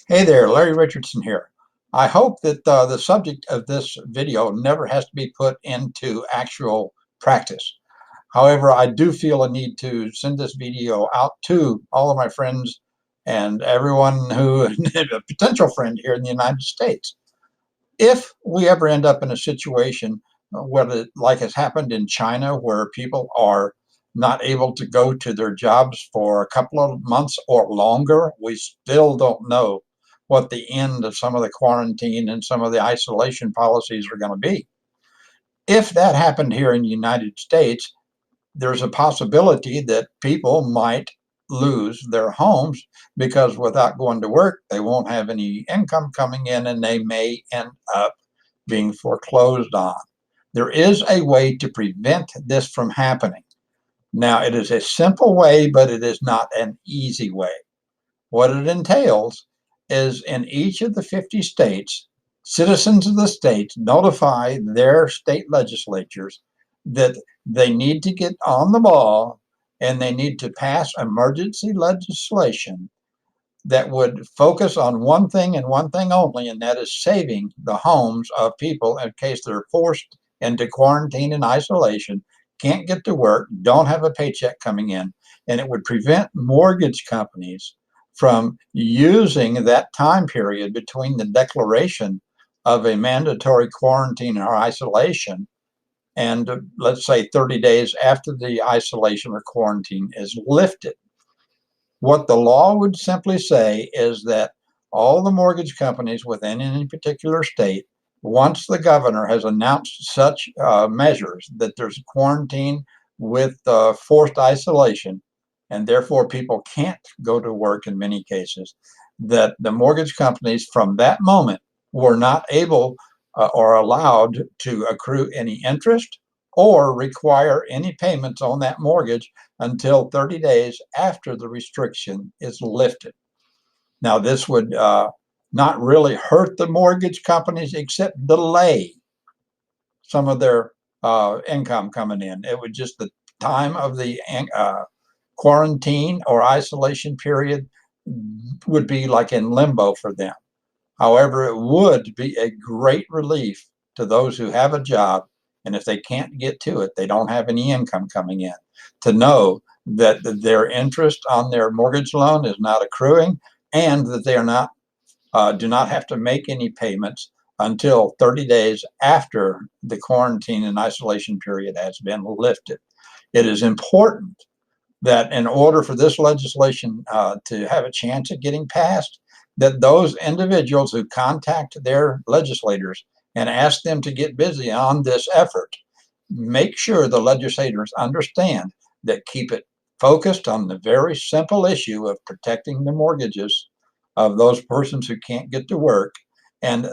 Hey there, Larry Richardson here. I hope that the subject of this video never has to be put into actual practice. However, I do feel a need to send this video out to all of my friends and everyone who a potential friend here in the United States. If we ever end up in a situation where, like has happened in China, where people are not able to go to their jobs for a couple of months or longer, we still don't know what the end of some of the quarantine and some of the isolation policies are going to be. If that happened here in the United States, there's a possibility that people might lose their homes because without going to work, they won't have any income coming in and they may end up being foreclosed on. There is a way to prevent this from happening. Now, it is a simple way, but it is not an easy way. What it entails is in each of the 50 states, citizens of the states notify their state legislatures that they need to get on the ball and they need to pass emergency legislation that would focus on one thing and one thing only, and that is saving the homes of people in case they're forced into quarantine and isolation, can't get to work, don't have a paycheck coming in, and it would prevent mortgage companies from using that time period between the declaration of a mandatory quarantine or isolation and let's say 30 days after the isolation or quarantine is lifted. What the law would simply say is that all the mortgage companies within any particular state, once the governor has announced such measures that there's a quarantine with forced isolation, and therefore people can't go to work in many cases, that the mortgage companies from that moment were not able or allowed to accrue any interest or require any payments on that mortgage until 30 days after the restriction is lifted. Now, this would not really hurt the mortgage companies except delay some of their income coming in. It would just the time of the quarantine or isolation period would be like in limbo for them. However, it would be a great relief to those who have a job, and if they can't get to it, they don't have any income coming in, to know that their interest on their mortgage loan is not accruing and that they are not do not have to make any payments until 30 days after the quarantine and isolation period has been lifted. It is important that in order for this legislation to have a chance at getting passed, that those individuals who contact their legislators and ask them to get busy on this effort, make sure the legislators understand that keep it focused on the very simple issue of protecting the mortgages of those persons who can't get to work, and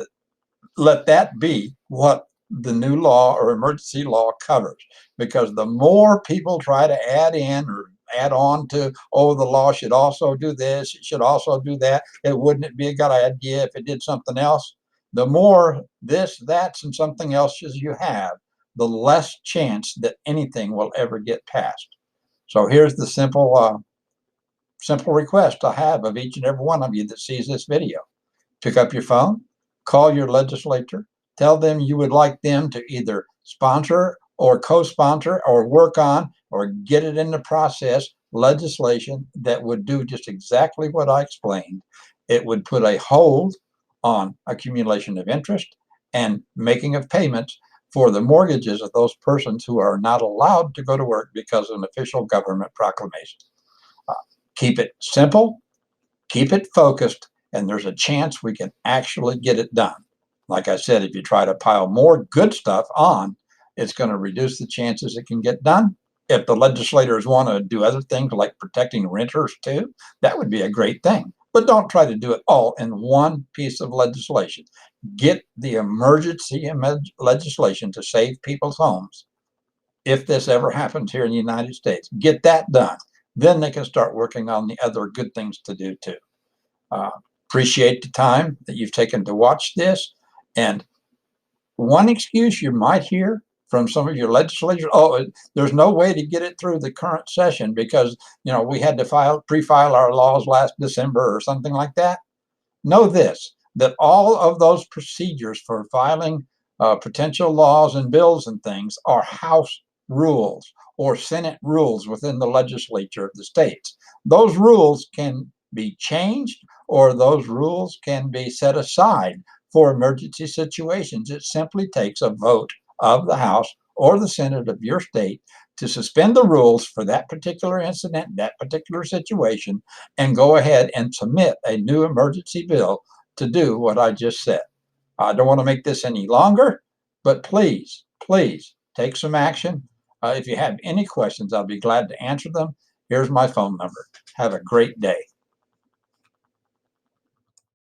let that be what the new law or emergency law covers. Because the more people try to add in or add on to, oh, the law should also do this, it should also do that, it wouldn't it be a good idea if it did something else? The more this, that's, and something else as you have, the less chance that anything will ever get passed. So here's the simple request I have of each and every one of you that sees this video. Pick up your phone, call your legislator, tell them you would like them to either sponsor or co-sponsor or work on or get it in the process legislation that would do just exactly what I explained. It would put a hold on accumulation of interest and making of payments for the mortgages of those persons who are not allowed to go to work because of an official government proclamation. Keep it simple, keep it focused, and there's a chance we can actually get it done. Like I said, if you try to pile more good stuff on, it's going to reduce the chances it can get done. If the legislators want to do other things like protecting renters too, that would be a great thing. But don't try to do it all in one piece of legislation. Get the emergency legislation to save people's homes. If this ever happens here in the United States, get that done. Then they can start working on the other good things to do too. Appreciate the time that you've taken to watch this. And one excuse you might hear from some of your legislators, oh, there's no way to get it through the current session because, we had to pre-file our laws last December or something like that. know this, that all of those procedures for filing potential laws and bills and things are House rules or Senate rules within the legislature of the states. Those rules can be changed or those rules can be set aside for emergency situations. It simply takes a vote of the House or the Senate of your state to suspend the rules for that particular incident, that particular situation, and go ahead and submit a new emergency bill to do what I just said. I don't want to make this any longer, but please, please take some action. If you have any questions, I'll be glad to answer them. Here's my phone number. Have a great day.